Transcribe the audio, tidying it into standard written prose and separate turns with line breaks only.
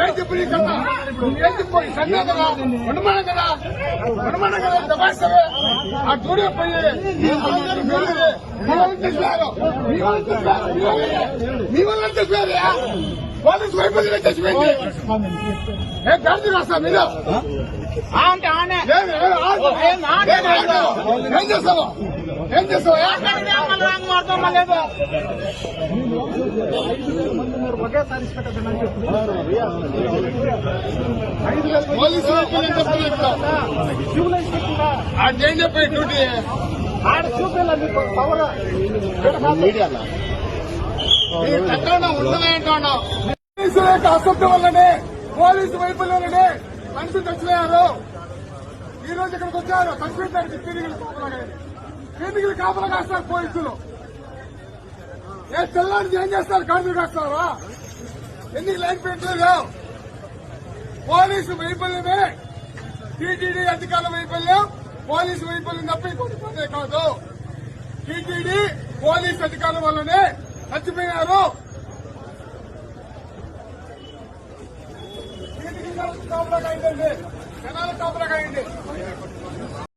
ఏం చెప్పు నీ కథ? ఏం చెప్పు? సన్నా కదా, అనుమానం కదా, అనుమానం కదా, దబాయిస్తావే. ఆ స్టూడియో పోయి మీ వాళ్ళని తెచ్చిపోయారు, మీ వాళ్ళని తెచ్చిపోయారు. పోలీసు వైపు తెచ్చిపోయింది. ఏం గాంధీ రాస్తా మీరు ఏం చేస్తావు? ఏం చేస్తావు? పోలీసు ఏం చెప్పి డ్యూటీ ఎక్కడన్నా ఉంటుందంటా పోలీసుల యొక్క అసభ్యం వల్లనే, పోలీసు వైపులోనే మనుషులు చచ్చిపోయారు. ఈ రోజు ఇక్కడికి వచ్చారు చచ్చిపోయడానికి పీడికలు కాపలా కాస్తారు పోలీసులు. ఏ తెల్లారి ఏం చేస్తారు? కార్మికులు కాస్తారా? ఎందుకు లైన్ పెట్టలేదు? పోలీసు వైఫల్యమే, టీటీడీ అధికారుల వైఫల్యం, పోలీసు వైఫల్యం తప్ప ఇంకోటి పనే కాదు. టీటీడీ పోలీసు అధికారుల వల్లనే చచ్చిపోయారు. కాపలా కాయండి, జనాలు కాపలా కాయండి.